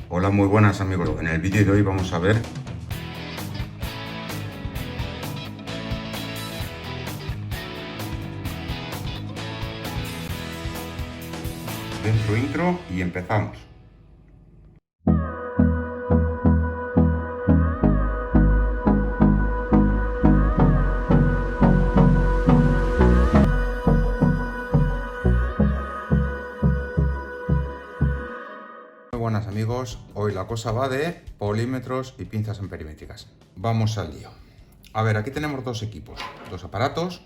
Hola, muy buenas amigos. En el vídeo de hoy vamos a ver intro y empezamos. Muy buenas amigos, hoy la cosa va de polímetros y pinzas amperimétricas. Vamos al lío. A ver, aquí tenemos dos equipos, dos aparatos.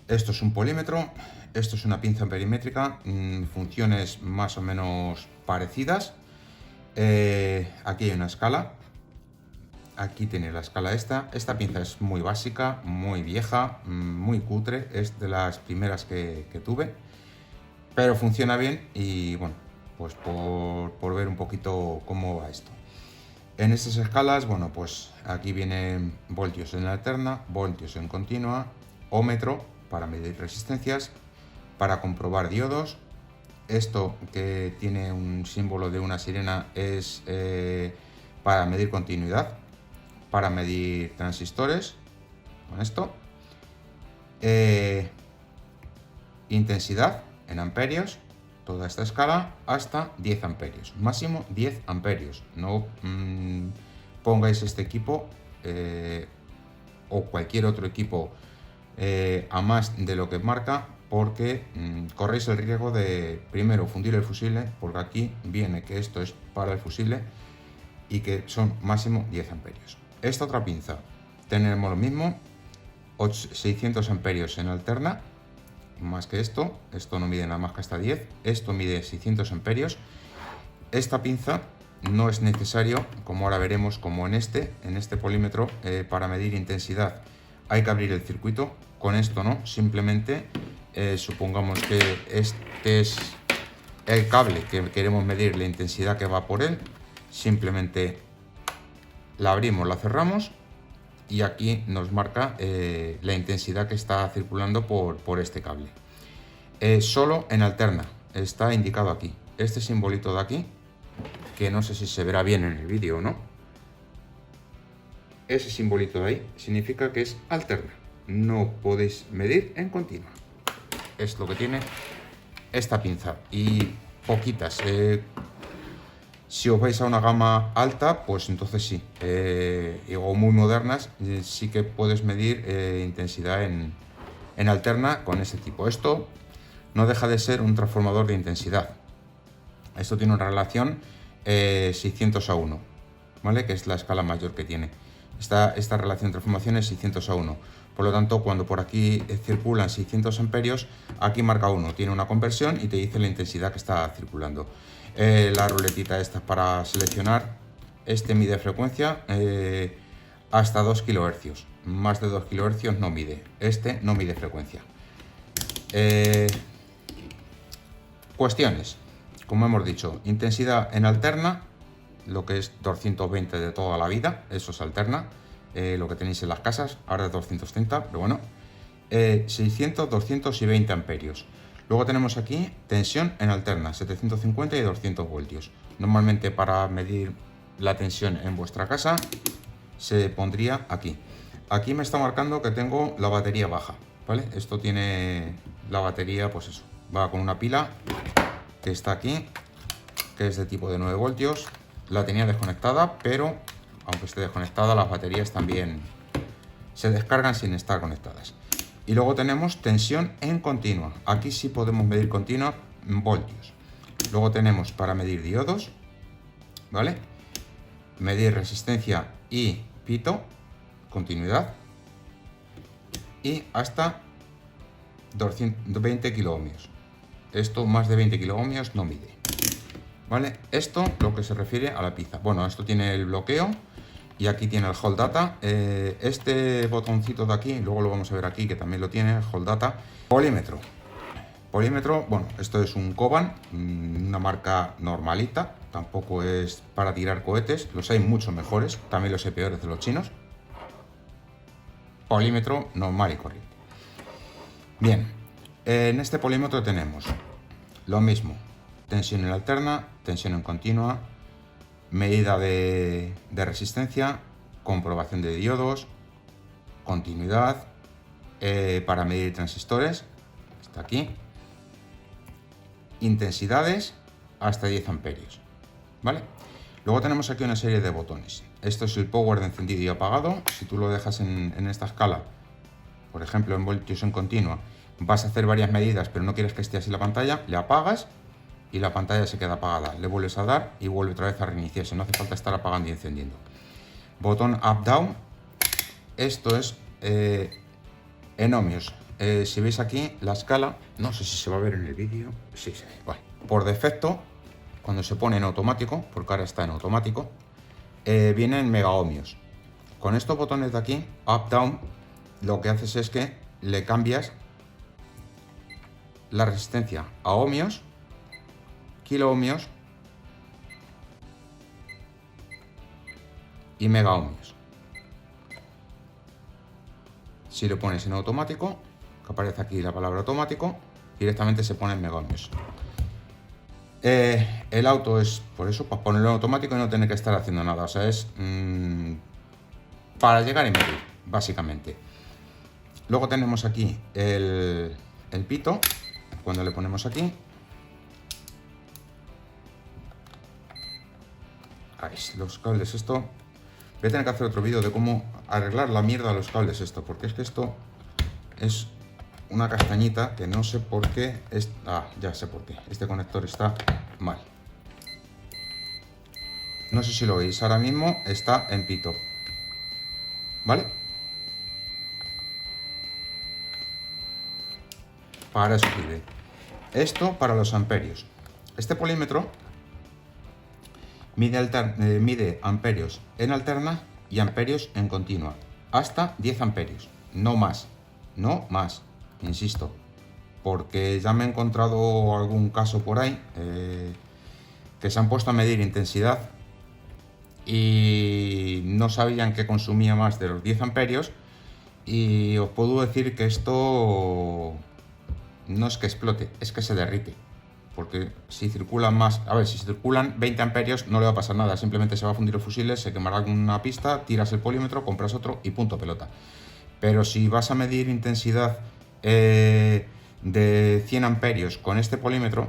Esto es un polímetro, esto es una pinza amperimétrica, funciones más o menos parecidas. Aquí hay una escala. Aquí tiene la escala esta. Esta pinza es muy básica, muy vieja, muy cutre. Es de las primeras que tuve. Pero funciona bien y bueno, pues por ver un poquito cómo va esto. En estas escalas, bueno, pues aquí vienen voltios en alterna, voltios en continua, ómetro para medir resistencias, para comprobar diodos. Esto que tiene un símbolo de una sirena es para medir continuidad, para medir transistores, con esto. Intensidad en amperios, toda esta escala hasta 10 amperios, máximo 10 amperios. No pongáis este equipo o cualquier otro equipo a más de lo que marca, porque corréis el riesgo de primero fundir el fusible, porque aquí viene que esto es para el fusible y que son máximo 10 amperios. Esta otra pinza tenemos lo mismo, 600 amperios en alterna, más que esto no mide nada más que hasta 10, esto mide 600 amperios. Esta pinza no es necesario, como ahora veremos, como en este polímetro, para medir intensidad hay que abrir el circuito. Con esto no, simplemente supongamos que este es el cable que queremos medir la intensidad que va por él, simplemente la abrimos, la cerramos y aquí nos marca la intensidad que está circulando por este cable. Solo en alterna, está indicado aquí. Este simbolito de aquí, que no sé si se verá bien en el vídeo o no, ese simbolito de ahí significa que es alterna. No podéis medir en continua. Es lo que tiene esta pinza y poquitas. Si os vais a una gama alta, pues entonces sí, o muy modernas, sí que puedes medir intensidad en alterna con este tipo. Esto no deja de ser un transformador de intensidad. Esto tiene una relación 600 a 1, ¿vale? Que es la escala mayor que tiene. Esta relación de transformación es 600 a 1. Por lo tanto, cuando por aquí circulan 600 amperios, aquí marca 1. Tiene una conversión y te dice la intensidad que está circulando. La ruletita esta es para seleccionar. Este mide frecuencia hasta 2 kHz. Más de 2 kHz no mide. Este no mide frecuencia. Cuestiones. Como hemos dicho, intensidad en alterna, lo que es 220 de toda la vida, eso es alterna, lo que tenéis en las casas, ahora es 230, pero bueno, 600, 200 y 20 amperios. Luego tenemos aquí tensión en alterna, 750 y 200 voltios. Normalmente para medir la tensión en vuestra casa se pondría aquí. Aquí me está marcando que tengo la batería baja, ¿vale? Esto tiene la batería, pues eso, va con una pila que está aquí, que es de tipo de 9 voltios. La tenía desconectada, pero aunque esté desconectada, las baterías también se descargan sin estar conectadas. Y luego tenemos tensión en continua. Aquí sí podemos medir continua voltios. Luego tenemos para medir diodos, ¿vale? Medir resistencia y pito, continuidad, y hasta 220 kiloohmios. Esto más de 20 kiloohmios no mide, ¿vale? Esto lo que se refiere a la pinza. Bueno, esto tiene el bloqueo y aquí tiene el hold data. Este botoncito de aquí, luego lo vamos a ver aquí, que también lo tiene, el hold data. Polímetro. Polímetro, bueno, esto es un Coban, una marca normalita, tampoco es para tirar cohetes, los hay mucho mejores, también los hay peores de los chinos. Polímetro normal y corriente. Bien, en este polímetro tenemos lo mismo, tensión en alterna, tensión en continua, medida de resistencia, comprobación de diodos, continuidad, para medir transistores, está aquí, intensidades hasta 10 amperios, ¿vale? Luego tenemos aquí una serie de botones. Esto es el power de encendido y apagado. Si tú lo dejas en esta escala, por ejemplo en voltios en continua, vas a hacer varias medidas pero no quieres que esté así la pantalla, le apagas y la pantalla se queda apagada. Le vuelves a dar y vuelve otra vez a reiniciarse, no hace falta estar apagando y encendiendo. Botón up down, esto es en ohmios. Si veis aquí la escala, no sé si se va a ver en el vídeo, sí se ve. Bueno, por defecto, cuando se pone en automático, porque ahora está en automático, viene en mega ohmios. Con estos botones de aquí, up down, lo que haces es que le cambias la resistencia a ohmios, kilo ohmios y mega ohmios. Si lo pones en automático, que aparece aquí la palabra automático, directamente se pone en mega ohmios. El auto es por eso, para ponerlo en automático y no tener que estar haciendo nada. O sea, es para llegar y medir, básicamente. Luego tenemos aquí el pito. Cuando le ponemos aquí, ahí, los cables, esto. Voy a tener que hacer otro vídeo de cómo arreglar la mierda a los cables esto, porque es que esto es una castañita que no sé por qué es... Ah, ya sé por qué. Este conector está mal. No sé si lo veis, ahora mismo está en pito, ¿vale? Para eso sirve. Esto para los amperios. Este polímetro mide amperios en alterna y amperios en continua. Hasta 10 amperios, no más. No más, insisto. Porque ya me he encontrado algún caso por ahí que se han puesto a medir intensidad y no sabían que consumía más de los 10 amperios. Y os puedo decir que esto no es que explote, es que se derrite. Porque si circulan más, a ver, si circulan 20 amperios no le va a pasar nada, simplemente se va a fundir el fusible, se quemará una pista, tiras el polímetro, compras otro y punto pelota. Pero si vas a medir intensidad de 100 amperios con este polímetro,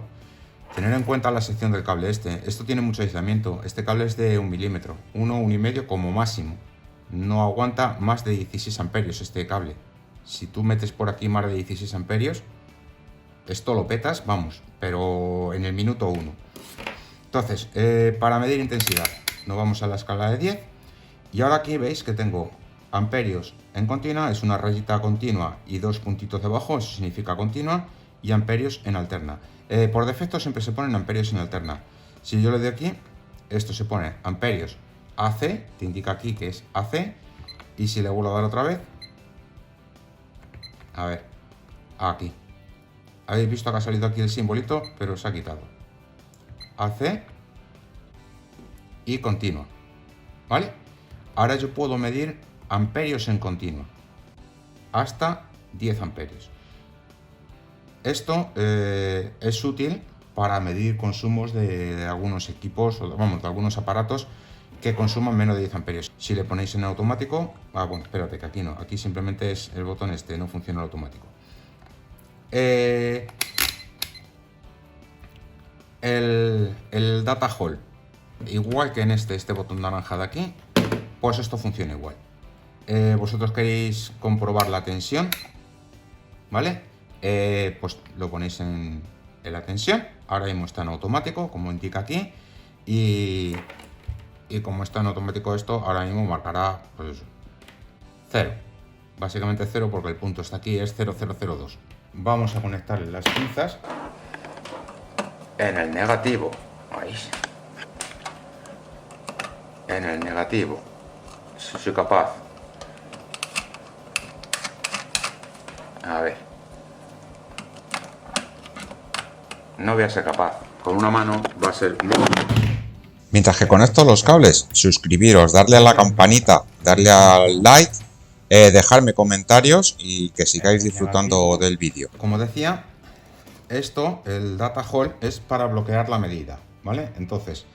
tener en cuenta la sección del cable este. Esto tiene mucho aislamiento, este cable es de 1 milímetro, 1,5 como máximo. No aguanta más de 16 amperios este cable. Si tú metes por aquí más de 16 amperios, esto lo petas, vamos, pero en el minuto 1. Entonces, para medir intensidad, nos vamos a la escala de 10. Y ahora aquí veis que tengo amperios en continua, es una rayita continua y dos puntitos debajo, eso significa continua, y amperios en alterna. Por defecto siempre se ponen amperios en alterna. Si yo le doy aquí, esto se pone amperios AC, te indica aquí que es AC, y si le vuelvo a dar otra vez, a ver, aquí. Habéis visto que ha salido aquí el simbolito, pero se ha quitado. AC y continua, ¿vale? Ahora yo puedo medir amperios en continua, hasta 10 amperios. Esto es útil para medir consumos de algunos equipos, o vamos, de algunos aparatos que consuman menos de 10 amperios. Si le ponéis en automático, bueno, espérate, que aquí no, aquí simplemente es el botón este, no funciona el automático. El data hall, igual que en este botón naranja de aquí, pues esto funciona igual. Vosotros queréis comprobar la tensión, ¿vale? Pues lo ponéis en la tensión. Ahora mismo está en automático, como indica aquí, y como está en automático esto, ahora mismo marcará pues 0, básicamente 0, porque el punto está aquí, es 0002. Vamos a conectarle las pinzas en el negativo, ¿veis? En el negativo, si soy capaz. A ver, no voy a ser capaz, con una mano va a ser muy... Mientras que conecto los cables, suscribiros, darle a la campanita, darle al like, dejarme comentarios y que sigáis disfrutando del vídeo. Como decía, esto, el data hall, es para bloquear la medida, ¿vale? Entonces,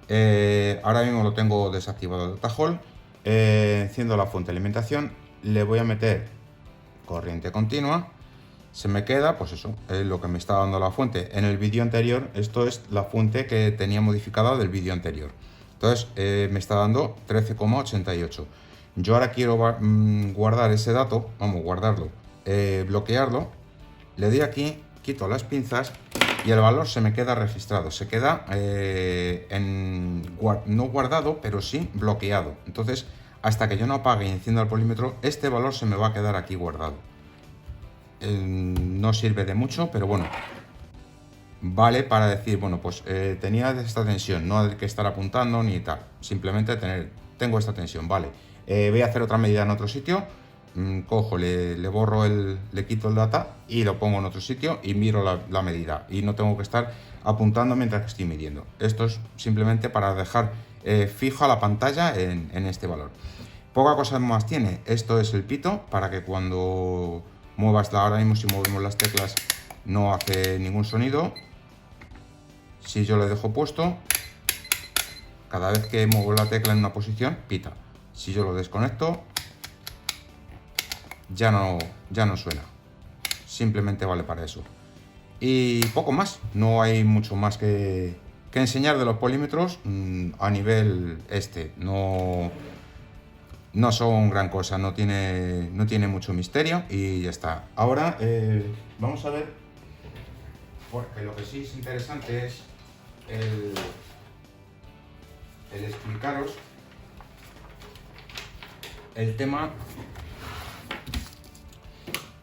Ahora mismo lo tengo desactivado el Tajol. Enciendo la fuente de alimentación, le voy a meter corriente continua. Se me queda, pues eso, es lo que me está dando la fuente. En el vídeo anterior, esto es la fuente que tenía modificada del vídeo anterior. Entonces, me está dando 13,88. Yo ahora quiero guardar ese dato, vamos, guardarlo, bloquearlo. Le doy aquí, quito las pinzas y el valor se me queda registrado. Se queda no guardado, pero sí bloqueado. Entonces, hasta que yo no apague y encienda el polímetro, este valor se me va a quedar aquí guardado. No sirve de mucho, pero bueno, vale para decir, bueno, pues tenía esta tensión, no hay que estar apuntando ni tal, simplemente tengo esta tensión, vale. Voy a hacer otra medida en otro sitio, cojo, le borro le quito el data y lo pongo en otro sitio y miro la medida, y no tengo que estar apuntando mientras que estoy midiendo. Esto es simplemente para dejar fija la pantalla en este valor. Poca cosa más tiene. Esto es el pito para que cuando muevas ahora mismo, si movemos las teclas, no hace ningún sonido. Si yo le dejo puesto, cada vez que muevo la tecla en una posición, pita. Si yo lo desconecto, ya no suena. Simplemente vale para eso. Y poco más. No hay mucho más que enseñar de los polímetros a nivel no son gran cosa, no tiene mucho misterio y ya está. Ahora vamos a ver, porque lo que sí es interesante es el explicaros el tema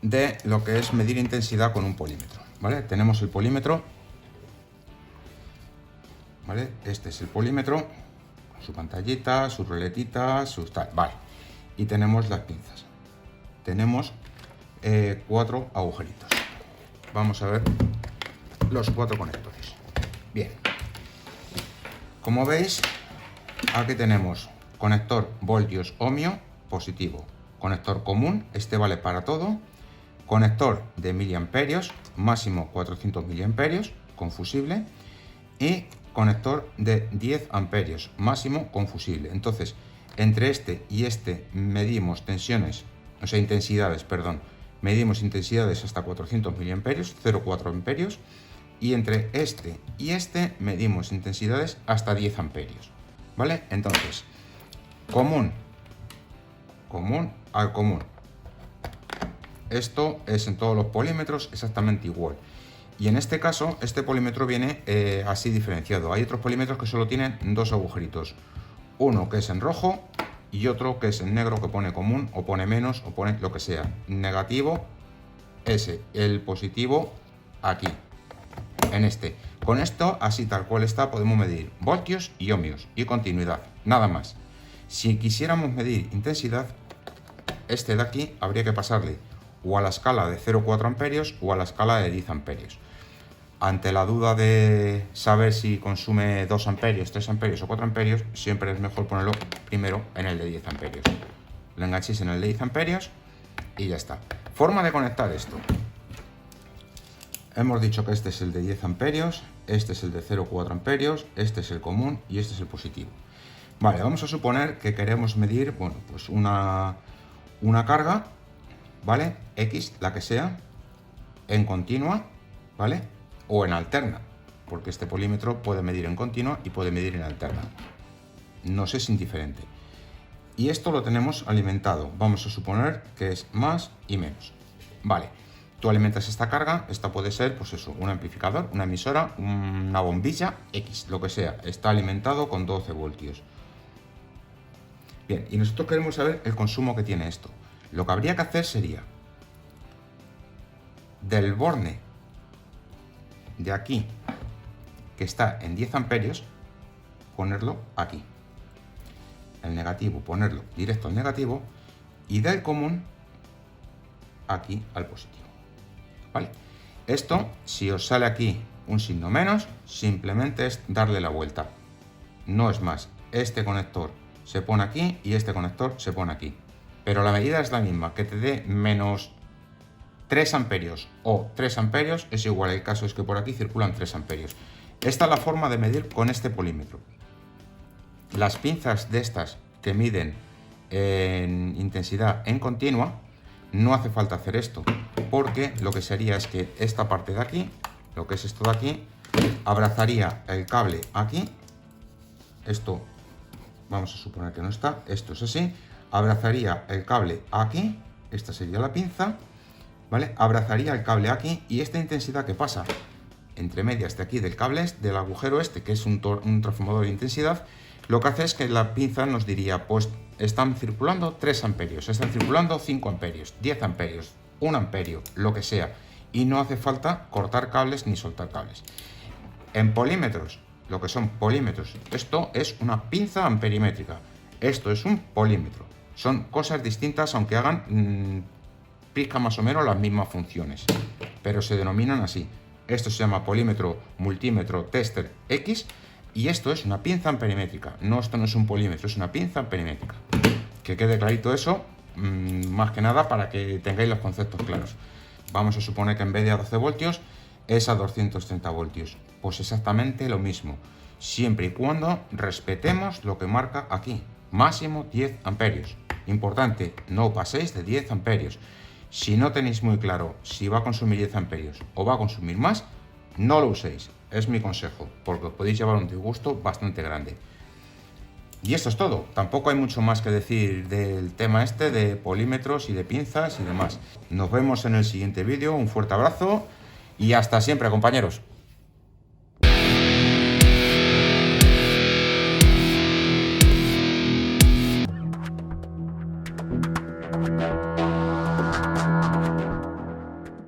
de lo que es medir intensidad con un polímetro, ¿vale? Tenemos el polímetro, ¿vale? Este es el polímetro, su pantallita, sus ruletitas, sus tal, vale. Y tenemos las pinzas. Tenemos 4 agujeritos. Vamos a ver los 4 conectores. Bien. Como veis, aquí tenemos conector voltios ohmio positivo, conector común, este vale para todo, conector de miliamperios, máximo 400 miliamperios, con fusible, y conector de 10 amperios, máximo con fusible. Entonces, entre este y este medimos tensiones, o sea, intensidades, perdón, medimos intensidades hasta 400 miliamperios, 0,4 amperios, y entre este y este medimos intensidades hasta 10 amperios, ¿vale? Entonces, común al común. Esto es en todos los polímetros exactamente igual. Y en este caso, este polímetro viene así diferenciado. Hay otros polímetros que solo tienen 2 agujeritos. Uno que es en rojo y otro que es en negro, que pone común o pone menos o pone lo que sea. Negativo, ese. El positivo, aquí, en este. Con esto, así tal cual está, podemos medir voltios y ohmios y continuidad. Nada más. Si quisiéramos medir intensidad, este de aquí habría que pasarle o a la escala de 0,4 amperios o a la escala de 10 amperios. Ante la duda de saber si consume 2 amperios, 3 amperios o 4 amperios, siempre es mejor ponerlo primero en el de 10 amperios. Lo enganchéis en el de 10 amperios y ya está. Forma de conectar esto. Hemos dicho que este es el de 10 amperios, este es el de 0,4 amperios, este es el común y este es el positivo. Vale, vamos a suponer que queremos medir, bueno, pues una carga, ¿vale? X, la que sea, en continua, ¿vale? O en alterna, porque este polímetro puede medir en continua y puede medir en alterna. Nos es indiferente. Y esto lo tenemos alimentado. Vamos a suponer que es más y menos. Vale, tú alimentas esta carga, esta puede ser, pues eso, un amplificador, una emisora, una bombilla, X, lo que sea. Está alimentado con 12 voltios. Bien, y nosotros queremos saber el consumo que tiene esto. Lo que habría que hacer sería del borne de aquí, que está en 10 amperios, ponerlo aquí. El negativo, ponerlo directo al negativo, y del común aquí al positivo. ¿Vale? Esto, si os sale aquí un signo menos, simplemente es darle la vuelta. No es más. Este conector se pone aquí y este conector se pone aquí. Pero la medida es la misma, que te dé menos 3 amperios o 3 amperios es igual. El caso es que por aquí circulan 3 amperios. Esta es la forma de medir con este polímetro. las pinzas de estas que miden en intensidad en continua, no hace falta hacer esto, porque lo que sería es que esta parte de aquí, lo que es esto de aquí, abrazaría el cable aquí. Esto vamos a suponer que no está, esto es así, abrazaría el cable aquí, esta sería la pinza, ¿vale? Abrazaría el cable aquí, y esta intensidad que pasa entre medias de aquí del cable, del agujero este, que es un transformador de intensidad, lo que hace es que la pinza nos diría, pues están circulando 3 amperios, están circulando 5 amperios, 10 amperios, 1 amperio, lo que sea, y no hace falta cortar cables ni soltar cables. En polímetros, lo que son polímetros, esto es una pinza amperimétrica, esto es un polímetro, son cosas distintas, aunque hagan pizca más o menos las mismas funciones, pero se denominan así. Esto se llama polímetro, multímetro, tester X, y esto es una pinza amperimétrica. No, esto no es un polímetro, es una pinza amperimétrica. Que quede clarito eso, más que nada para que tengáis los conceptos claros. Vamos a suponer que en vez de a 12 voltios es a 230 voltios. Pues exactamente lo mismo, siempre y cuando respetemos lo que marca aquí. Máximo 10 amperios. Importante, no paséis de 10 amperios. Si no tenéis muy claro si va a consumir 10 amperios o va a consumir más, no lo uséis. Es mi consejo, porque os podéis llevar un disgusto bastante grande. Y esto es todo. Tampoco hay mucho más que decir del tema este de polímetros y de pinzas y demás. Nos vemos en el siguiente vídeo. Un fuerte abrazo y hasta siempre, compañeros.